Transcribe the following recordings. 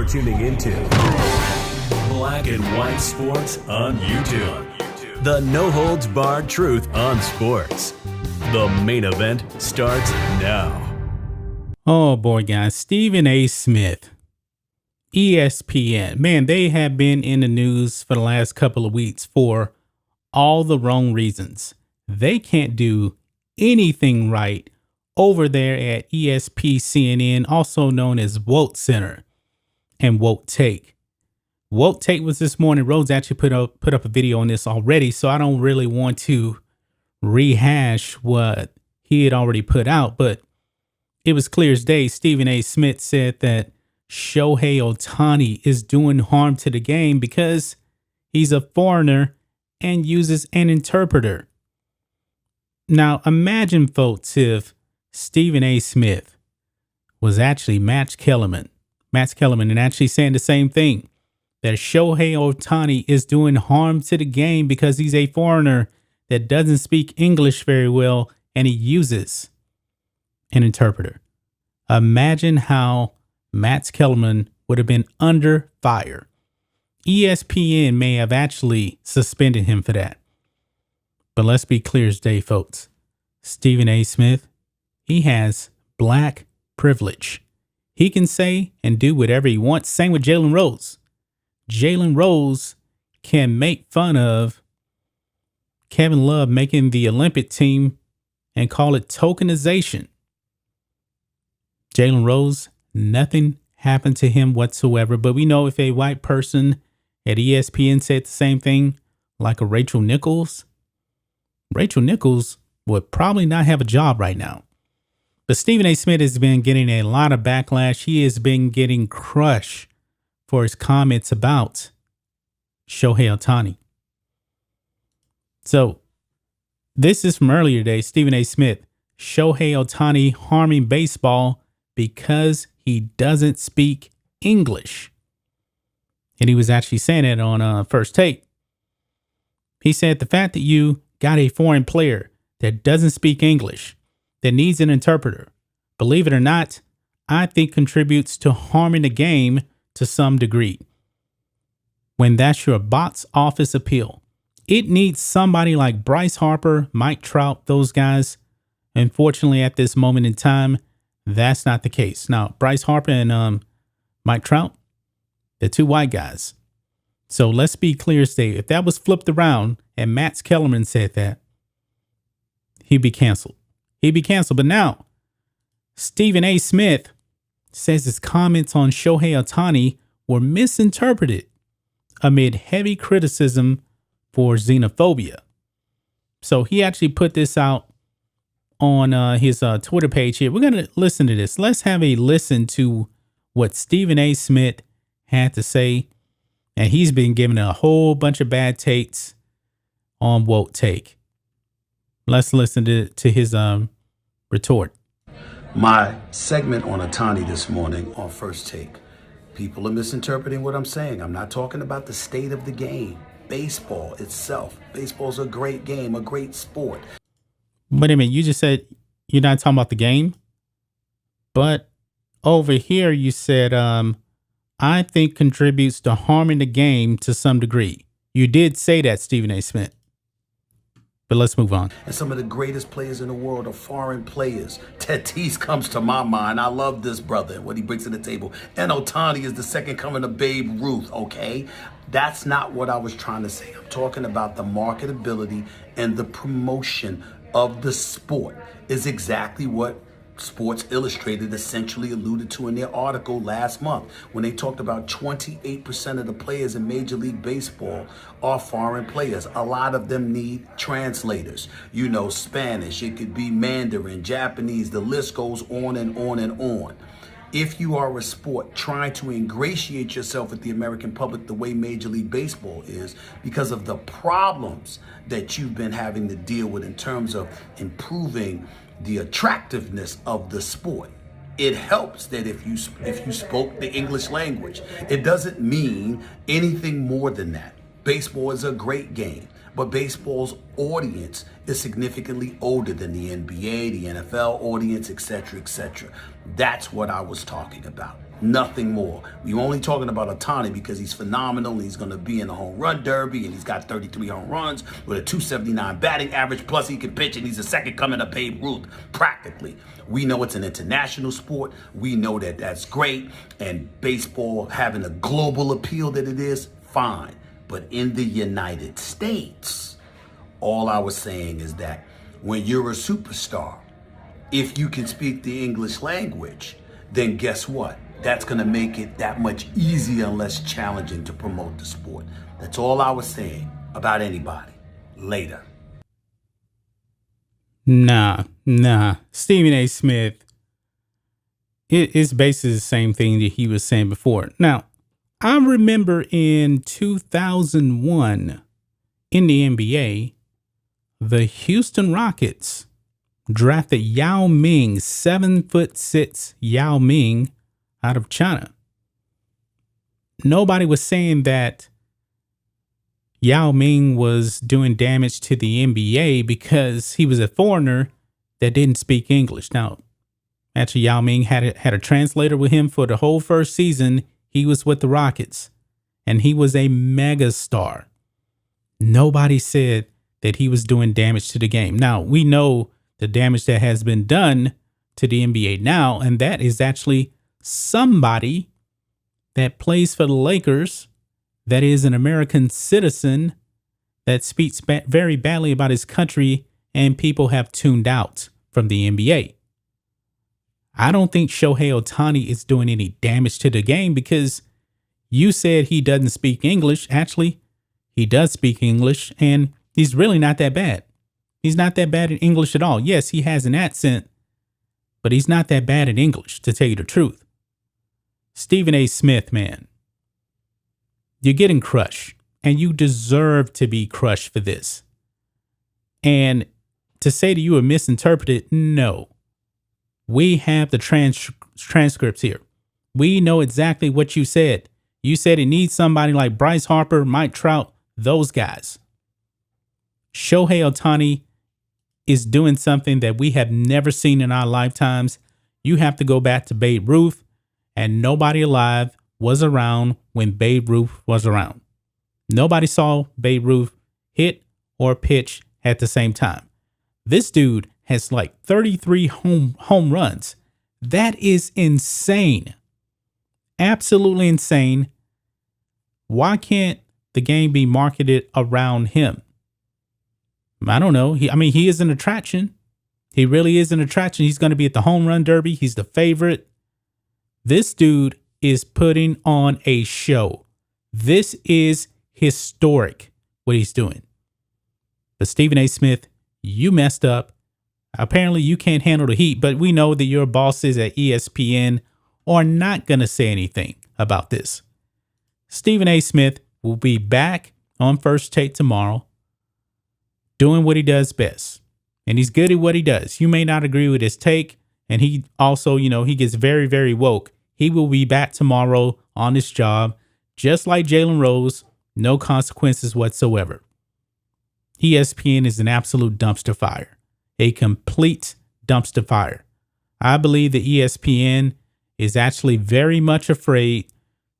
You're tuning into Black and White Sports on YouTube. The no-holds-barred truth on sports. The main event starts now. Oh boy, guys. Stephen A. Smith, ESPN. Man, they have been in the news for the last couple of weeks for all the wrong reasons. They can't do anything right over there at ESPCNN, also known as Woke Center and Woke Take. Woke Take was this morning. Rose actually put up a video on this already, so I don't really want to rehash what he had already put out, but it was clear as day. Stephen A. Smith said that Shohei Ohtani is doing harm to the game because he's a foreigner and uses an interpreter. Now, imagine, folks, if Stephen A. Smith was actually Matt Kellerman, and actually saying the same thing, that Shohei Ohtani is doing harm to the game because he's a foreigner that doesn't speak English very well and he uses an interpreter. Imagine how Matt Kellerman would have been under fire. ESPN may have actually suspended him for that. But let's be clear as day, folks. Stephen A. Smith, he has black privilege. He can say and do whatever he wants. Same with Jalen Rose. Jalen Rose can make fun of Kevin Love making the Olympic team and call it tokenization. Jalen Rose, nothing happened to him whatsoever. But we know if a white person at ESPN said the same thing, like a Rachel Nichols would probably not have a job right now. But Stephen A. Smith has been getting a lot of backlash. He has been getting crushed for his comments about Shohei Ohtani. So this is from earlier today. Stephen A. Smith, Shohei Ohtani harming baseball because he doesn't speak English. And he was actually saying it on First Take. He said the fact that you got a foreign player that doesn't speak English, that needs an interpreter, believe it or not, I think contributes to harming the game to some degree. When that's your box office appeal, it needs somebody like Bryce Harper, Mike Trout, those guys. Unfortunately, at this moment in time, that's not the case. Now, Bryce Harper and Mike Trout, they're two white guys. So let's be clear, Steve. If that was flipped around and Matt Kellerman said that, he'd be canceled. But now, Stephen A. Smith says his comments on Shohei Ohtani were misinterpreted amid heavy criticism for xenophobia. So he actually put this out on his Twitter page here. We're going to listen to this. Let's have a listen to what Stephen A. Smith had to say. And he's been given a whole bunch of bad takes on Woke Take. Let's listen to his retort. My segment on Ohtani this morning on First Take. People are misinterpreting what I'm saying. I'm not talking about the state of the game. Baseball itself. Baseball's a great game, a great sport. Wait a minute, you just said you're not talking about the game? But over here you said, I think contributes to harming the game to some degree. You did say that, Stephen A. Smith. But let's move on. And some of the greatest players in the world are foreign players. Tatis comes to my mind. I love this brother and what he brings to the table. And Ohtani is the second coming of Babe Ruth, okay? That's not what I was trying to say. I'm talking about the marketability and the promotion of the sport is exactly what Sports Illustrated essentially alluded to in their article last month when they talked about 28% of the players in Major League Baseball are foreign players. A lot of them need translators. You know, Spanish, it could be Mandarin, Japanese, the list goes on and on and on. If you are a sport trying to ingratiate yourself with the American public the way Major League Baseball is, because of the problems that you've been having to deal with in terms of improving the attractiveness of the sport, it helps that if you spoke the English language. It doesn't mean anything more than that. Baseball is a great game, but baseball's audience is significantly older than the NBA, the NFL audience, etc., etc. That's what I was talking about. Nothing more. We're only talking about Ohtani because he's phenomenal. He's going to be in the home run derby, and he's got 33 home runs with a 279 batting average. Plus, he can pitch, and he's the second coming of Babe Ruth, practically. We know it's an international sport. We know that that's great. And baseball having a global appeal that it is, fine. But in the United States, all I was saying is that when you're a superstar, if you can speak the English language, then guess what? That's going to make it that much easier and less challenging to promote the sport. That's all I was saying about anybody. Later. Nah. Stephen A. Smith, it's basically the same thing that he was saying before. Now, I remember in 2001 in the NBA, the Houston Rockets drafted Yao Ming, 7'6" Yao Ming out of China. Nobody was saying that Yao Ming was doing damage to the NBA because he was a foreigner that didn't speak English. Now, actually, Yao Ming had a translator with him for the whole first season. He was with the Rockets, and he was a mega star. Nobody said that he was doing damage to the game. Now, we know the damage that has been done to the NBA now, and that is actually somebody that plays for the Lakers, that is an American citizen, that speaks very badly about his country, and people have tuned out from the NBA. I don't think Shohei Ohtani is doing any damage to the game because you said he doesn't speak English. Actually, he does speak English, and he's really not that bad. He's not that bad in English at all. Yes, he has an accent, but he's not that bad in English, to tell you the truth. Stephen A. Smith, man, you're getting crushed, and you deserve to be crushed for this. And to say that you were misinterpreted, no. We have the transcripts here. We know exactly what you said. You said it needs somebody like Bryce Harper, Mike Trout, those guys. Shohei Ohtani is doing something that we have never seen in our lifetimes. You have to go back to Babe Ruth, and nobody alive was around when Babe Ruth was around. Nobody saw Babe Ruth hit or pitch at the same time. This dude has like 33 home runs. That is insane. Absolutely insane. Why can't the game be marketed around him? I don't know. He is an attraction. He really is an attraction. He's going to be at the home run derby. He's the favorite. This dude is putting on a show. This is historic, what he's doing. But Stephen A. Smith, you messed up. Apparently you can't handle the heat, but we know that your bosses at ESPN are not going to say anything about this. Stephen A. Smith will be back on First Take tomorrow, doing what he does best. And he's good at what he does. You may not agree with his take. And he also, he gets very, very woke. He will be back tomorrow on this job, just like Jalen Rose, no consequences whatsoever. ESPN is an absolute dumpster fire, a complete dumpster fire. I believe that ESPN is actually very much afraid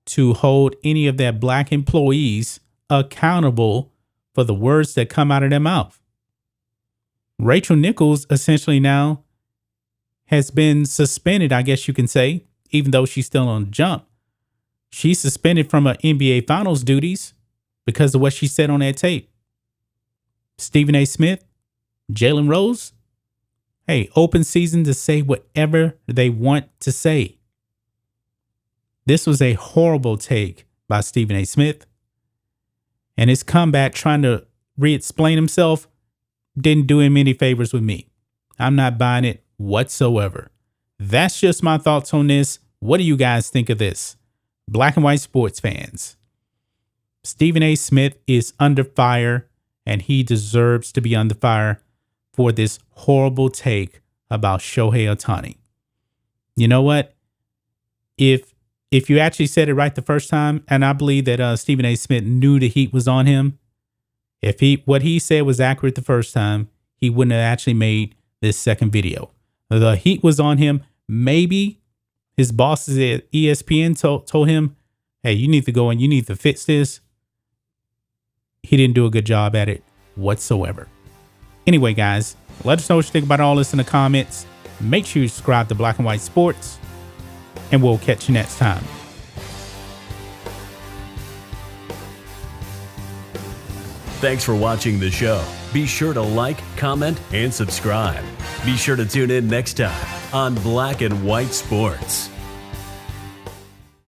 to hold any of their black employees accountable for the words that come out of their mouth. Rachel Nichols essentially now has been suspended, I guess you can say, even though she's still on the jump. She's suspended from her NBA Finals duties because of what she said on that tape. Stephen A. Smith, Jalen Rose, hey, open season to say whatever they want to say. This was a horrible take by Stephen A. Smith. And his comeback trying to re-explain himself didn't do him any favors with me. I'm not buying it whatsoever. That's just my thoughts on this. What do you guys think of this? Black and white sports fans. Stephen A. Smith is under fire, and he deserves to be under fire for this horrible take about Shohei Ohtani. You know what? If you actually said it right the first time, and I believe that Stephen A. Smith knew the heat was on him, if what he said was accurate the first time, he wouldn't have actually made this second video. The heat was on him. Maybe His bosses at ESPN told him, hey, you need to go and you need to fix this. He didn't do a good job at it whatsoever. Anyway, guys, let us know what you think about all this in the comments. Make sure you subscribe to Black and White Sports, and we'll catch you next time. Thanks for watching the show. Be sure to like, comment, and subscribe. Be sure to tune in next time on Black and White Sports.